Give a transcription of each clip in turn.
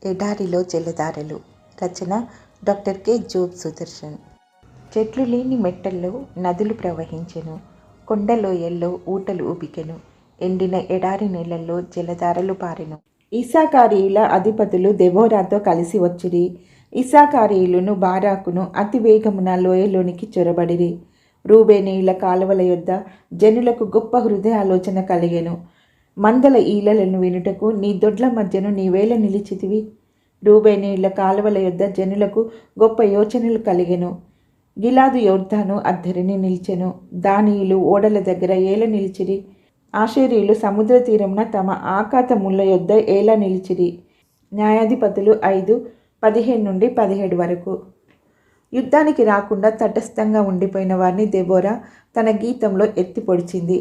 ఎడారిలో జలధారలు. రచన doctor K. Job Sudarshan. చెట్లు లేని మెట్టల్లో నదులు ప్రవహించెను, కొండలోయల్లో ఊటలు ఉబికెను, ఎండిన ఎడారి నేలల్లో జలధారలు పారెను. ఇస్సాకారీయుల అధిపతులు దెబోరాతో కలిసి వచ్చిరి. ఇస్సాకారీయులను బారాకును అతి వేగమున లోయలోనికి చొరబడిరి. రూబేనీయుల కాలువల యొద్ద జనులకు గొప్ప హృదయాలోచన కలిగెను. మందల ఈలలను వినుటకు నీ దొడ్ల మధ్యను నీవేళ నిలిచితివి? రూబేనీయుల కాలువల యొద్ద జనులకు గొప్ప యోచనలు కలిగెను. గిలాదు యొర్దాను అద్దరిని నిలిచెను. దానీయులు ఓడల దగ్గర ఏల నిలిచిరి. ఆషేరీయులు సముద్ర తీరమున తమ ఆకాత ముళ్ళ యొద్ద ఏలా నిలిచిరి. న్యాయాధిపతులు 5:15 నుండి 17 వరకు. యుద్ధానికి రాకుండా తటస్థంగా ఉండిపోయిన వారిని దెబోరా తన గీతంలో ఎత్తి పొడిచింది.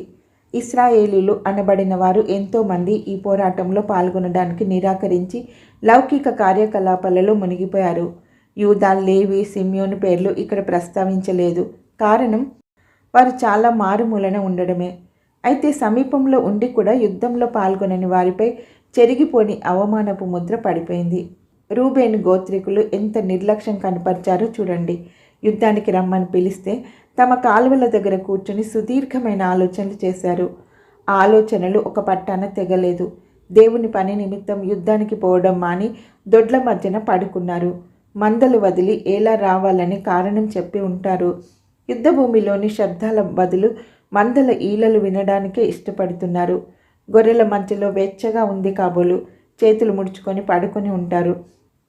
ఇశ్రాయేలీలు అనబడిన వారు ఎంతోమంది ఈ పోరాటంలో పాల్గొనడానికి నిరాకరించి లౌకిక కార్యకలాపాలలో మునిగిపోయారు. యూదా, లేవి, సిమ్యోను పేర్లు ఇక్కడ ప్రస్తావించలేదు. కారణం వారు చాలా మారుమూలన ఉండడమే. అయితే సమీపంలో ఉండి కూడా యుద్ధంలో పాల్గొనని వారిపై చెరిగిపోని అవమానపు ముద్ర పడిపోయింది. రూబేను గోత్రికులు ఎంత నిర్లక్ష్యం కనపరిచారో చూడండి. యుద్ధానికి రమ్మని పిలిస్తే తమ కాలువల దగ్గర కూర్చొని సుదీర్ఘమైన ఆలోచనలు చేశారు. ఆ ఆలోచనలు ఒక పట్టాన తెగలేదు. దేవుని పని నిమిత్తం యుద్ధానికి పోవడం మాని దొడ్ల మధ్యన పడుకున్నారు. మందలు వదిలి ఎలా రావాలని కారణం చెప్పి ఉంటారు. యుద్ధభూమిలోని శబ్దాల బదులు మందల ఈలలు వినడానికే ఇష్టపడుతున్నారు. గొర్రెల మధ్యలో వెచ్చగా ఉంది కాబోలు చేతులు ముడుచుకొని పడుకొని ఉంటారు.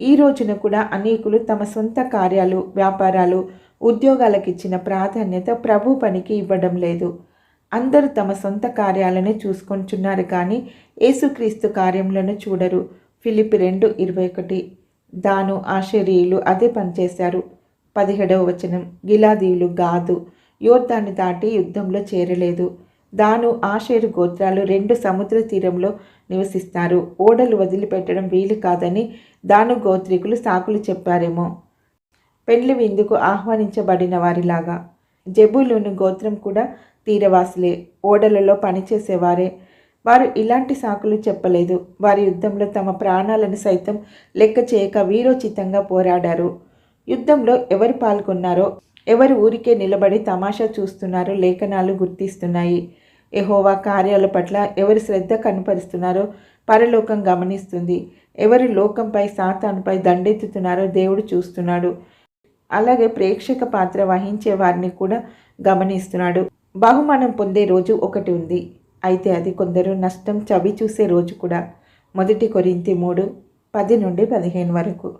ఈ రోజున కూడా అనేకులు తమ సొంత కార్యాలు, వ్యాపారాలు, ఉద్యోగాలకు ఇచ్చిన ప్రాధాన్యత ప్రభు పనికి ఇవ్వడం లేదు. అందరూ తమ సొంత కార్యాలనే చూసుకొంటున్నారు కానీ యేసుక్రీస్తు కార్యములను చూడరు. ఫిలిప్పి 2:21. దాను, ఆషేరీయులు అదే పనిచేశారు. 17వ వచనం. గిలాదీయులు గాదు, యోర్దాను దాటి యుద్ధంలో చేరలేదు. దాను, ఆషేరు గోత్రాలు 2 సముద్ర తీరంలో నివసిస్తారు. ఓడలు వదిలిపెట్టడం వీలు కాదని దాను గోత్రికులు సాకులు చెప్పారేమో. పెండ్లి విందుకు ఆహ్వానించబడిన వారిలాగా. జెబూలూను గోత్రం కూడా తీరవాసులే, ఓడలలో పనిచేసేవారే. వారు ఇలాంటి సాకులు చెప్పలేదు. వారి యుద్ధంలో తమ ప్రాణాలను సైతం లెక్క చేయక వీరోచితంగా పోరాడారు. యుద్ధంలో ఎవరు పాల్గొన్నారో, ఎవరు ఊరికే నిలబడి తమాషా చూస్తున్నారో లేఖనాలు గుర్తిస్తున్నాయి. యెహోవా కార్యాల పట్ల ఎవరు శ్రద్ధ కనపరుస్తున్నారో పరలోకం గమనిస్తుంది. ఎవరు లోకంపై, సాతానుపై దండెత్తుతున్నారో దేవుడు చూస్తున్నాడు. అలాగే ప్రేక్షక పాత్ర వహించే వారిని కూడా గమనిస్తున్నాడు. బహుమానం పొందే రోజు ఒకటి ఉంది. అయితే అది కొందరు నష్టం చవి చూసే రోజు కూడా. 1 కొరింథీ 3:10 నుండి 15 వరకు.